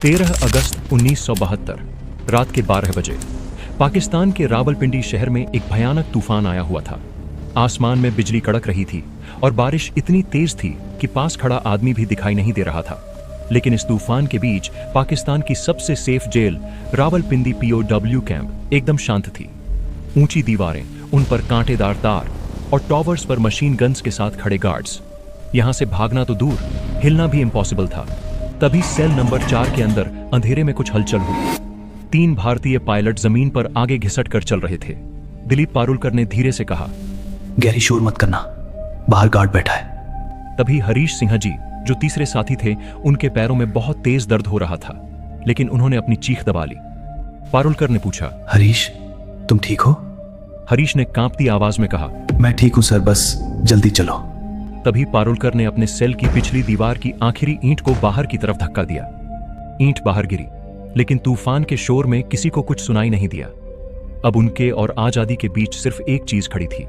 13 अगस्त 1972 रात के 12 बजे पाकिस्तान के रावलपिंडी शहर में एक भयानक तूफान आया हुआ था। आसमान में बिजली कड़क रही थी और बारिश इतनी तेज थी कि पास खड़ा आदमी भी दिखाई नहीं दे रहा था। लेकिन इस तूफान के बीच पाकिस्तान की सबसे safe jail Rawalpindi POW camp एकदम शांत थी। ऊंची दीवारें, उन पर कांटेदार तार और टॉवर्स पर मशीन गन्स के साथ खड़े गार्ड्स। यहां से भागना तो दूर, हिलना भी इम्पॉसिबल था। तभी सेल नंबर 4 के अंदर अंधेरे में कुछ हलचल हुई। 3 भारतीय पायलट जमीन पर आगे घिसट कर चल रहे थे। दिलीप पारुलकर ने धीरे से कहा, गैरी शोर मत करना, बाहर गार्ड बैठा है। तभी हरीश सिंह जी, जो तीसरे साथी थे, उनके पैरों में बहुत तेज दर्द हो रहा था, लेकिन उन्होंने अपनी चीख दबा ली। पारुलकर ने पूछा, हरीश तुम ठीक हो? हरीश ने कांपती आवाज में कहा, मैं ठीक हूं सर, बस जल्दी चलो। तभी पारुलकर ने अपने सेल की पिछली दीवार की आखिरी ईंट को बाहर की तरफ धक्का दिया। ईंट बाहर गिरी, लेकिन तूफान के शोर में किसी को कुछ सुनाई नहीं दिया। अब उनके और आजादी के बीच सिर्फ एक चीज खड़ी थी,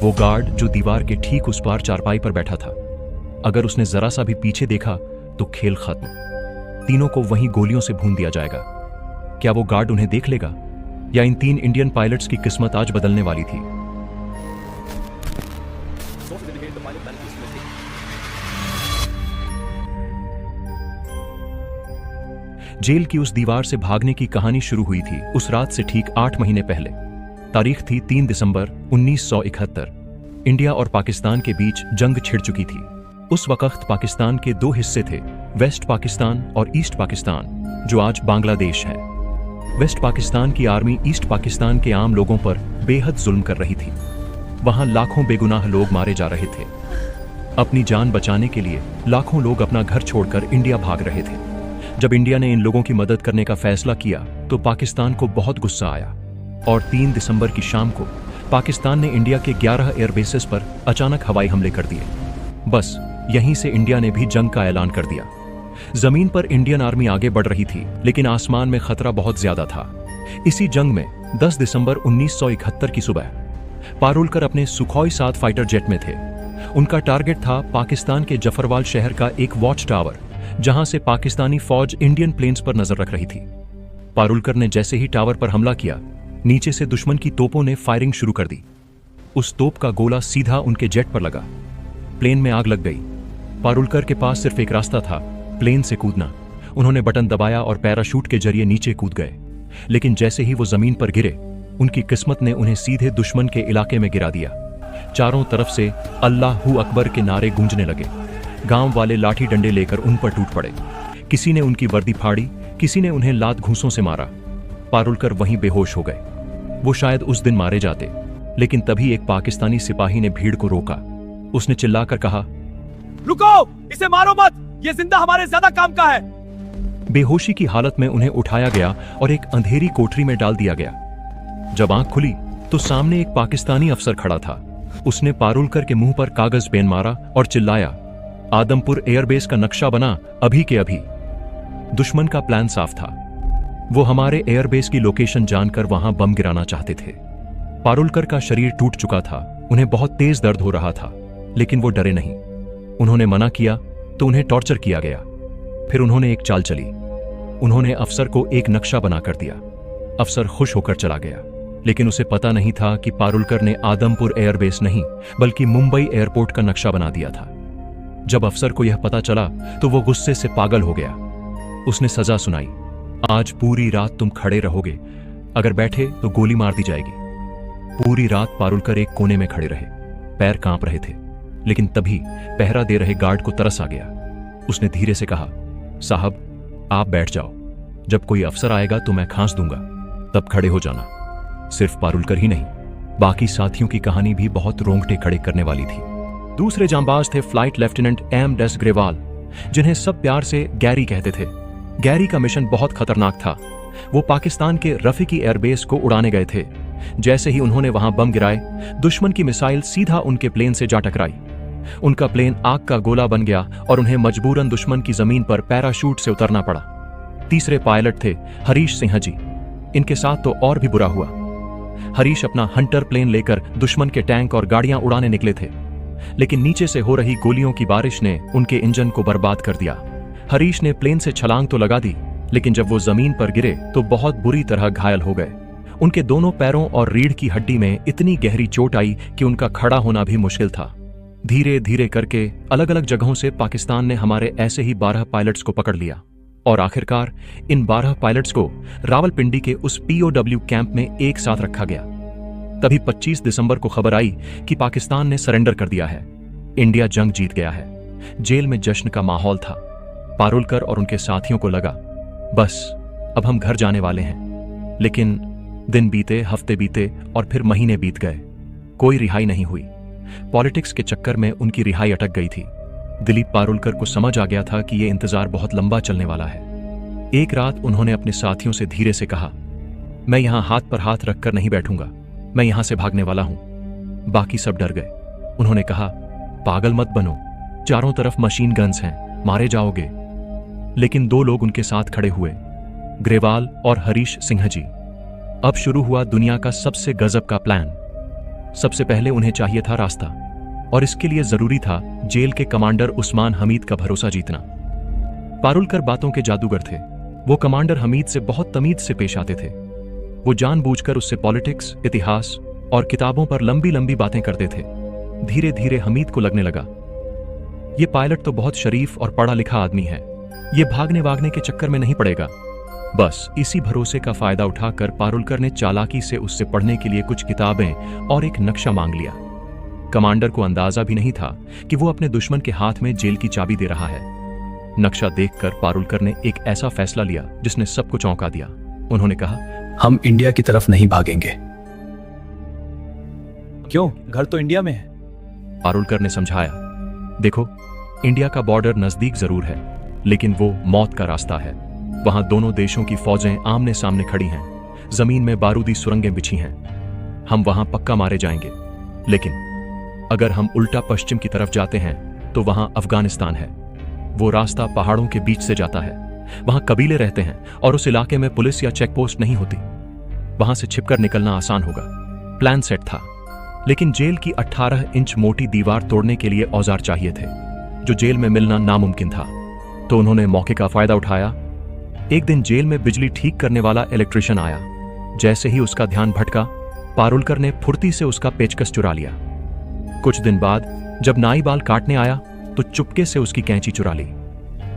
वो गार्ड जो दीवार के ठीक उस पार चारपाई पर बैठा था। अगर उसने जरा सा भी पीछे देखा तो खेल खत्म। तीनों को वहीं गोलियों से भून दिया जाएगा। क्या वो गार्ड उन्हें देख लेगा, या इन 3 इंडियन पायलट्स की किस्मत आज बदलने वाली थी? जेल की उस दीवार से भागने की कहानी शुरू हुई थी उस रात से ठीक 8 महीने पहले। तारीख थी 3 दिसंबर 1971। इंडिया और पाकिस्तान के बीच जंग छिड़ चुकी थी। उस वक्त पाकिस्तान के 2 हिस्से थे, वेस्ट पाकिस्तान और ईस्ट पाकिस्तान, जो आज बांग्लादेश है। वेस्ट पाकिस्तान की आर्मी ईस्ट पाकिस्तान के आम लोगों पर बेहद जुल्म कर रही थी। वहां लाखों बेगुनाह लोग मारे जा रहे थे। अपनी जान बचाने के लिए लाखों लोग अपना घर छोड़कर इंडिया भाग रहे थे। जब इंडिया ने इन लोगों की मदद करने का फैसला किया तो पाकिस्तान को बहुत गुस्सा आया और 3 दिसंबर की शाम को पाकिस्तान ने इंडिया के 11 एयरबेसेस पर अचानक हवाई हमले कर दिए। बस यहीं से इंडिया ने भी जंग का ऐलान कर दिया। जमीन पर इंडियन आर्मी आगे बढ़ रही थी, लेकिन आसमान में खतरा बहुत ज्यादा था। इसी जंग में 10 दिसंबर 1971 की सुबह पारुलकर अपने सुखोई 7 फाइटर जेट में थे। उनका टारगेट था पाकिस्तान के जफरवाल शहर का एक वॉच टावर, जहां से पाकिस्तानी फौज इंडियन प्लेन्स पर नजर रख रही थी। पारुलकर ने जैसे ही टावर पर हमला किया, नीचे से दुश्मन की तोपों ने फायरिंग शुरू कर दी। उस तोप का गोला सीधा उनके जेट पर लगा। प्लेन में आग लग गई। पारुलकर के पास सिर्फ एक रास्ता था, प्लेन से कूदना। उन्होंने बटन दबाया और पैराशूट के जरिए नीचे कूद गए। लेकिन जैसे ही वो जमीन पर गिरे, उनकी किस्मत ने उन्हें सीधे दुश्मन के इलाके में गिरा दिया। चारों तरफ से अल्लाहू अकबर के नारे गूंजने लगे। गांव वाले लाठी डंडे लेकर उन पर टूट पड़े। किसी ने उनकी वर्दी फाड़ी, किसी ने उन्हें लात घूंसों से मारा। पारुलकर वहीं बेहोश हो गए। वो शायद उस दिन मारे जाते, लेकिन तभी एक पाकिस्तानी सिपाही ने भीड़ को रोका। उसने चिल्लाकर कहा, रुको, इसे मारो मत, ये जिंदा हमारे ज्यादा काम का है। बेहोशी की हालत में उन्हें उठाया गया और एक अंधेरी कोठरी में डाल दिया गया। जब आंख खुली तो सामने एक पाकिस्तानी अफसर खड़ा था। उसने पारुलकर के मुंह पर कागज पेन मारा और चिल्लाया, आदमपुर एयरबेस का नक्शा बना अभी के अभी। दुश्मन का प्लान साफ था। वो हमारे एयरबेस की लोकेशन जानकर वहां बम गिराना चाहते थे। पारुलकर का शरीर टूट चुका था, उन्हें बहुत तेज दर्द हो रहा था, लेकिन वो डरे नहीं। उन्होंने मना किया तो उन्हें टॉर्चर किया गया। फिर उन्होंने एक चाल चली। उन्होंने अफसर को एक नक्शा बनाकर दिया। अफसर खुश होकर चला गया, लेकिन उसे पता नहीं था कि पारुलकर ने आदमपुर एयरबेस नहीं बल्कि मुंबई एयरपोर्ट का नक्शा बना दिया था। जब अफसर को यह पता चला तो वो गुस्से से पागल हो गया। उसने सजा सुनाई, आज पूरी रात तुम खड़े रहोगे, अगर बैठे तो गोली मार दी जाएगी। पूरी रात पारुलकर एक कोने में खड़े रहे। पैर कांप रहे थे, लेकिन तभी पहरा दे रहे गार्ड को तरस आ गया। उसने धीरे से कहा, साहब आप बैठ जाओ, जब कोई अफसर आएगा तो मैं खांस दूंगा, तब खड़े हो जाना। सिर्फ पारुलकर ही नहीं, बाकी साथियों की कहानी भी बहुत रोंगटे खड़े करने वाली थी। दूसरे जांबाज थे फ्लाइट लेफ्टिनेंट एम डेस ग्रेवाल, जिन्हें सब प्यार से गैरी कहते थे। गैरी का मिशन बहुत खतरनाक था। वो पाकिस्तान के रफीकी एयरबेस को उड़ाने गए थे। जैसे ही उन्होंने वहां बम गिराए, दुश्मन की मिसाइल सीधा उनके प्लेन से जा टकराई। उनका प्लेन आग का गोला बन गया और उन्हें मजबूरन दुश्मन की जमीन पर पैराशूट से उतरना पड़ा। तीसरे पायलट थे हरीश सिंह जी। इनके साथ तो और भी बुरा हुआ। हरीश अपना हंटर प्लेन लेकर दुश्मन के टैंक और गाड़ियां उड़ाने निकले थे, लेकिन नीचे से हो रही गोलियों की बारिश ने उनके इंजन को बर्बाद कर दिया। हरीश ने प्लेन से छलांग तो लगा दी, लेकिन जब वो जमीन पर गिरे तो बहुत बुरी तरह घायल हो गए। उनके दोनों पैरों और रीढ़ की हड्डी में इतनी गहरी चोट आई कि उनका खड़ा होना भी मुश्किल था। धीरे धीरे करके अलग अलग जगहों से पाकिस्तान ने हमारे ऐसे ही 12 पायलट्स को पकड़ लिया और आखिरकार इन 12 पायलट्स को रावलपिंडी के उस POW कैंप में एक साथ रखा गया। तभी 25 दिसंबर को खबर आई कि पाकिस्तान ने सरेंडर कर दिया है, इंडिया जंग जीत गया है। जेल में जश्न का माहौल था। पारुलकर और उनके साथियों को लगा बस अब हम घर जाने वाले हैं। लेकिन दिन बीते, हफ्ते बीते और फिर महीने बीत गए, कोई रिहाई नहीं हुई। पॉलिटिक्स के चक्कर में उनकी रिहाई अटक गई थी। दिलीप पारुलकर को समझ आ गया था कि यह इंतजार बहुत लंबा चलने वाला है। एक रात उन्होंने अपने साथियों से धीरे से कहा, मैं यहां हाथ पर हाथ रखकर नहीं बैठूंगा, मैं यहां से भागने वाला हूं। बाकी सब डर गए। उन्होंने कहा, पागल मत बनो, चारों तरफ मशीन गन्स हैं, मारे जाओगे। लेकिन 2 लोग उनके साथ खड़े हुए, ग्रेवाल और हरीश सिंह जी। अब शुरू हुआ दुनिया का सबसे गजब का प्लान। सबसे पहले उन्हें चाहिए था रास्ता, और इसके लिए जरूरी था जेल के कमांडर उस्मान हमीद का भरोसा जीतना। पारुलकर बातों के जादूगर थे। वो कमांडर हमीद से बहुत तमीज से पेश आते थे। वो जानबूझकर उससे पॉलिटिक्स, इतिहास और किताबों पर लंबी लंबी बातें करते थे। धीरे धीरे हमीद को लगने लगा, ये पायलट तो बहुत शरीफ और पढ़ा लिखा आदमी है, ये भागने वागने के चक्कर में नहीं पड़ेगा। बस इसी भरोसे का फायदा उठाकर पारुलकर ने चालाकी से उससे पढ़ने के लिए कुछ किताबें और एक नक्शा मांग लिया। कमांडर को अंदाजा भी नहीं था कि वो अपने दुश्मन के हाथ में जेल की चाबी दे रहा है। नक्शा देखकर पारुलकर ने एक ऐसा फैसला लिया जिसने सबको चौंका दिया। उन्होंने कहा, हम इंडिया की तरफ नहीं भागेंगे। क्यों? घर तो इंडिया में है। पारुलकर ने समझाया, देखो, इंडिया का बॉर्डर नजदीक जरूर है, लेकिन वो मौत का रास्ता है। वहां दोनों देशों की फौजें आमने सामने खड़ी हैं, जमीन में बारूदी सुरंगें बिछी हैं। हम वहां पक्का मारे जाएंगे। लेकिन अगर हम उल्टा पश्चिम की तरफ जाते हैं तो वहां अफगानिस्तान है। वो रास्ता पहाड़ों के बीच से जाता है, वहां कबीले रहते हैं और उस इलाके में पुलिस या चेकपोस्ट नहीं होती। वहां से छिपकर निकलना आसान होगा। प्लान सेट था, लेकिन जेल की 18 इंच मोटी दीवार तोड़ने के लिए औजार चाहिए थे, जो जेल में मिलना नामुमकिन था। तो उन्होंने मौके का फायदा उठाया। एक दिन जेल में बिजली ठीक करने वाला इलेक्ट्रिशियन आया। जैसे ही उसका ध्यान भटका, पारुलकर ने फुर्ती से उसका पेचकस चुरा लिया। कुछ दिन बाद जब नाई बाल काटने आया तो चुपके से उसकी कैंची चुरा ली।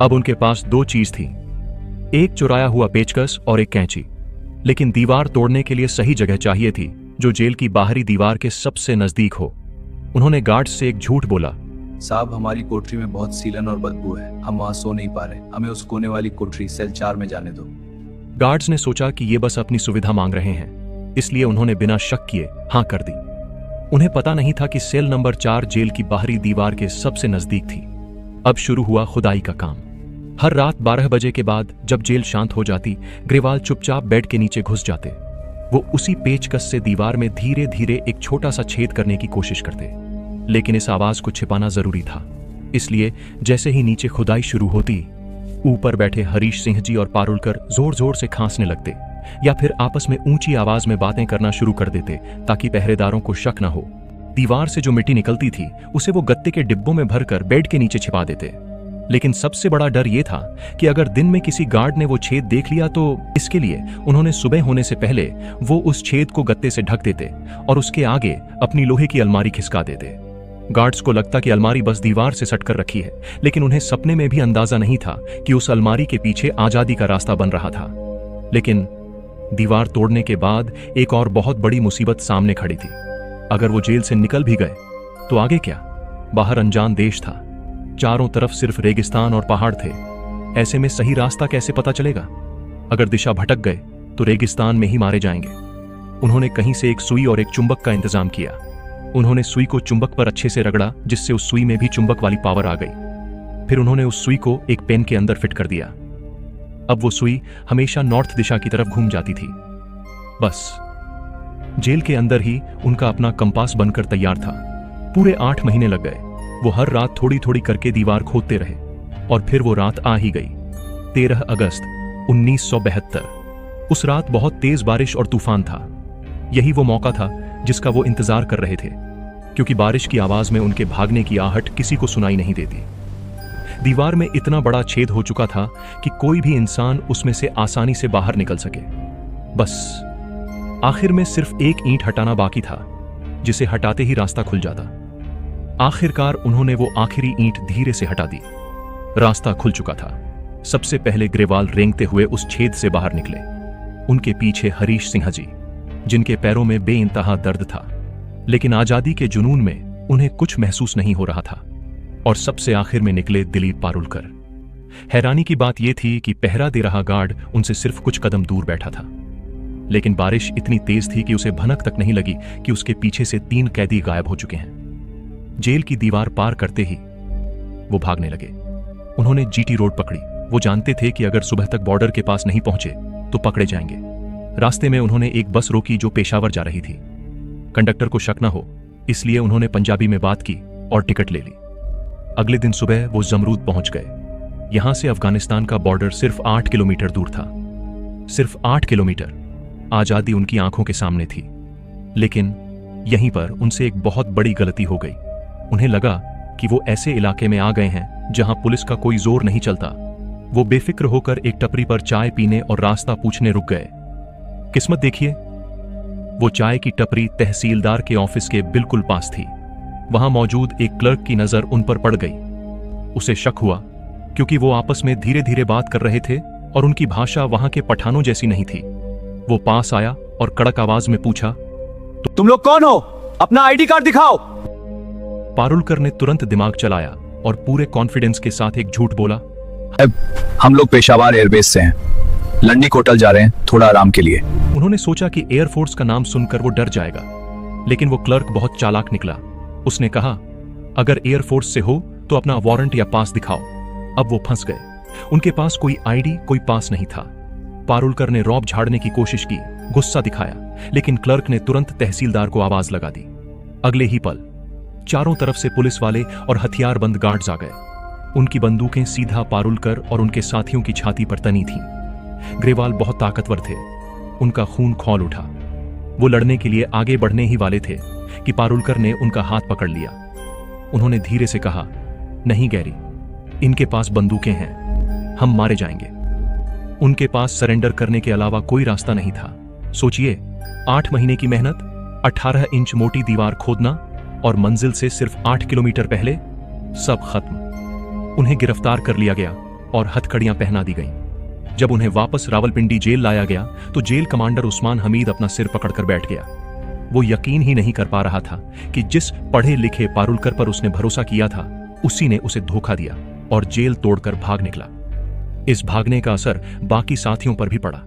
अब उनके पास 2 चीज थी, एक चुराया हुआ पेचकस और एक कैंची। लेकिन दीवार तोड़ने के लिए सही जगह चाहिए थी, जो जेल की बाहरी दीवार के सबसे नजदीक हो। उन्होंने गार्ड से एक झूठ बोला, साहब, हमारी कोठरी में बहुत सीलन और बदबू है, हम वहां सो नहीं पा रहे, हमें उस कोने वाली कोठरी सेल 4 में जाने दो। गार्ड्स ने सोचा कि ये बस अपनी सुविधा मांग रहे हैं, इसलिए उन्होंने बिना शक किए हां कर दी। उन्हें पता नहीं था कि सेल नंबर 4 जेल की बाहरी दीवार के सबसे नजदीक थी। अब शुरू हुआ खुदाई का काम। हर रात 12 बजे के बाद जब जेल शांत हो जाती, ग्रेवाल चुपचाप बेड के नीचे घुस जाते। वो उसी पेचकस से दीवार में धीरे धीरे एक छोटा सा छेद करने की कोशिश करते, लेकिन इस आवाज को छिपाना जरूरी था। इसलिए जैसे ही नीचे खुदाई शुरू होती, ऊपर बैठे हरीश सिंह जी और पारुलकर जोर जोर से खांसने लगते या फिर आपस में ऊंची आवाज में बातें करना शुरू कर देते, ताकि पहरेदारों को शक न हो। दीवार से जो मिट्टी निकलती थी उसे वो गत्ते के डिब्बों में भरकर बेड के नीचे छिपा देते। लेकिन सबसे बड़ा डर ये था कि अगर दिन में किसी गार्ड ने वो छेद देख लिया तो इसके लिए उन्होंने सुबह होने से पहले वो उस छेद को गत्ते से ढक देते और उसके आगे अपनी लोहे की अलमारी खिसका देते। गार्ड्स को लगता कि अलमारी बस दीवार से सटकर रखी है, लेकिन उन्हें सपने में भी अंदाजा नहीं था कि उस अलमारी के पीछे आजादी का रास्ता बन रहा था। लेकिन दीवार तोड़ने के बाद एक और बहुत बड़ी मुसीबत सामने खड़ी थी। अगर वो जेल से निकल भी गए तो आगे क्या? बाहर अनजान देश था, चारों तरफ सिर्फ रेगिस्तान और पहाड़ थे। ऐसे में सही रास्ता कैसे पता चलेगा? अगर दिशा भटक गए तो रेगिस्तान में ही मारे जाएंगे। उन्होंने कहीं से एक सुई और एक चुंबक का इंतजाम किया। उन्होंने सुई को चुंबक पर अच्छे से रगड़ा, जिससे उस सुई में भी चुंबक वाली पावर आ गई। फिर उन्होंने उस सुई को एक पेन के अंदर फिट कर दिया। अब वो सुई हमेशा नॉर्थ दिशा की तरफ घूम जाती थी। बस जेल के अंदर ही उनका अपना कंपास बनकर तैयार था। पूरे 8 महीने लग गए। वो हर रात थोड़ी थोड़ी करके दीवार खोदते रहे और फिर वो रात आ ही गई, 13 अगस्त 1972। उस रात बहुत तेज बारिश और तूफान था। यही वो मौका था जिसका वो इंतजार कर रहे थे, क्योंकि बारिश की आवाज में उनके भागने की आहट किसी को सुनाई नहीं देती। दीवार में इतना बड़ा छेद हो चुका था कि कोई भी इंसान उसमें से आसानी से बाहर निकल सके। बस आखिर में सिर्फ एक ईंट हटाना बाकी था, जिसे हटाते ही रास्ता खुल जाता। आखिरकार उन्होंने वो आखिरी ईंट धीरे से हटा दी। रास्ता खुल चुका था। सबसे पहले ग्रेवाल रेंगते हुए उस छेद से बाहर निकले। उनके पीछे हरीश सिंह जी, जिनके पैरों में बेइंतहा दर्द था, लेकिन आजादी के जुनून में उन्हें कुछ महसूस नहीं हो रहा था। और सबसे आखिर में निकले दिलीप पारुलकर। हैरानी की बात यह थी कि पहरा दे रहा गार्ड उनसे सिर्फ कुछ कदम दूर बैठा था, लेकिन बारिश इतनी तेज थी कि उसे भनक तक नहीं लगी कि उसके पीछे से 3 कैदी गायब हो चुके हैं। जेल की दीवार पार करते ही वो भागने लगे। उन्होंने जीटी रोड पकड़ी। वो जानते थे कि अगर सुबह तक बॉर्डर के पास नहीं पहुंचे तो पकड़े जाएंगे। रास्ते में उन्होंने एक बस रोकी जो पेशावर जा रही थी। कंडक्टर को शक न हो इसलिए उन्होंने पंजाबी में बात की और टिकट ले ली। अगले दिन सुबह वो जमरूद पहुंच गए। यहां से अफगानिस्तान का बॉर्डर सिर्फ 8 किलोमीटर दूर था। सिर्फ 8 किलोमीटर। आजादी उनकी आंखों के सामने थी, लेकिन यहीं पर उनसे एक बहुत बड़ी गलती हो गई। उन्हें लगा कि वो ऐसे इलाके में आ गए हैं जहां पुलिस का कोई जोर नहीं चलता। वो बेफिक्र होकर एक टपरी पर चाय पीने और रास्ता पूछने रुक गए। किस्मत देखिए, वो चाय की टपरी तहसीलदार के ऑफिस के बिल्कुल पास थी। वहां मौजूद एक क्लर्क की नजर उन पर पड़ गई। उसे शक हुआ क्योंकि वो आपस में धीरे धीरे बात कर रहे थे और उनकी भाषा वहां के पठानों जैसी नहीं थी। वो पास आया और कड़क आवाज में पूछा, तुम लोग कौन हो? अपना आईडी कार्ड दिखाओ। पारुलकर ने तुरंत दिमाग चलाया और पूरे कॉन्फिडेंस के साथ एक झूठ बोला, हम लोग पेशावर एयरबेस से हैं, लंडी कोटल जा रहे हैं थोड़ा आराम के लिए। उन्होंने सोचा कि एयरफोर्स का नाम सुनकर वो डर जाएगा, लेकिन वो क्लर्क बहुत चालाक निकला। उसने कहा, अगर एयरफोर्स से हो तो अपना वारंट या पास दिखाओ। अब वो फंस गए। उनके पास कोई आईडी, कोई पास नहीं था। पारुलकर ने रौब झाड़ने की कोशिश की, गुस्सा दिखाया, लेकिन क्लर्क ने तुरंत तहसीलदार को आवाज लगा दी। अगले ही पल चारों तरफ से पुलिस वाले और हथियारबंद गार्ड्स आ गए। उनकी बंदूकें सीधा पारुलकर और उनके साथियों की छाती पर तनी थीं। ग्रेवाल बहुत ताकतवर थे। उनका खून खौल उठा। वो लड़ने के लिए आगे बढ़ने ही वाले थे कि पारुलकर ने उनका हाथ पकड़ लिया। उन्होंने धीरे से कहा, नहीं गैरी, इनके पास बंदूकें हैं, हम मारे जाएंगे। उनके पास सरेंडर करने के अलावा कोई रास्ता नहीं था। सोचिए, 8 महीने की मेहनत, 18 इंच मोटी दीवार खोदना और मंजिल से सिर्फ 8 किलोमीटर पहले सब खत्म। उन्हें गिरफ्तार कर लिया गया और हथकड़ियां पहना दी गईं। जब उन्हें वापस रावलपिंडी जेल लाया गया तो जेल कमांडर उस्मान हमीद अपना सिर पकड़कर बैठ गया। वो यकीन ही नहीं कर पा रहा था कि जिस पढ़े लिखे पारुलकर पर उसने भरोसा किया था, उसी ने उसे धोखा दिया और जेल तोड़कर भाग निकला। इस भागने का असर बाकी साथियों पर भी पड़ा।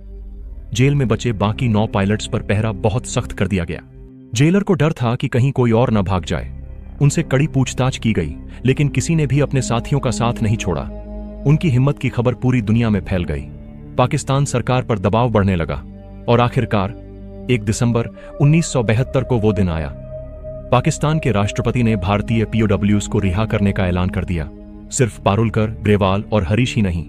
जेल में बचे बाकी 9 पायलट्स पर पहरा बहुत सख्त कर दिया गया। जेलर को डर था कि कहीं कोई और न भाग जाए। उनसे कड़ी पूछताछ की गई, लेकिन किसी ने भी अपने साथियों का साथ नहीं छोड़ा। उनकी हिम्मत की खबर पूरी दुनिया में फैल गई। पाकिस्तान सरकार पर दबाव बढ़ने लगा और आखिरकार 1 दिसंबर 1972 को वो दिन आया। पाकिस्तान के राष्ट्रपति ने भारतीय POWs को रिहा करने का ऐलान कर दिया। सिर्फ पारुलकर, ग्रेवाल और हरीश ही नहीं,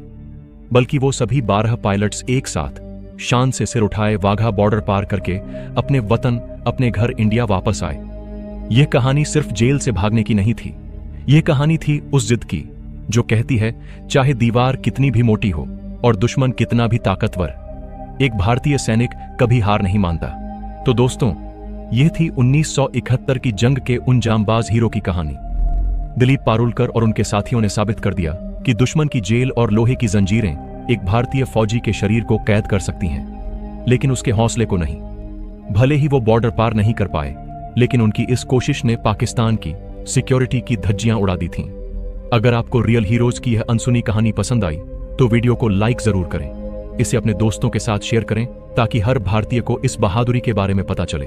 बल्कि वो सभी 12 पायलट्स एक साथ शान से सिर उठाए वाघा बॉर्डर पार करके अपने वतन, अपने घर इंडिया वापस आए। यह कहानी सिर्फ जेल से भागने की नहीं थी। यह कहानी थी उस जिद की जो कहती है, चाहे दीवार कितनी भी मोटी हो और दुश्मन कितना भी ताकतवर, एक भारतीय सैनिक कभी हार नहीं मानता। तो दोस्तों, यह थी 1971 की जंग के उन जांबाज हीरो की कहानी। दिलीप पारुलकर और उनके साथियों ने साबित कर दिया कि दुश्मन की जेल और लोहे की जंजीरें एक भारतीय फौजी के शरीर को कैद कर सकती हैं, लेकिन उसके हौसले को नहीं। भले ही वो बॉर्डर पार नहीं कर पाए, लेकिन उनकी इस कोशिश ने पाकिस्तान की सिक्योरिटी की धज्जियां उड़ा दी थीं। अगर आपको रियल हीरोज की यह अनसुनी कहानी पसंद आई तो वीडियो को लाइक जरूर करें। इसे अपने दोस्तों के साथ शेयर करें ताकि हर भारतीय को इस बहादुरी के बारे में पता चले।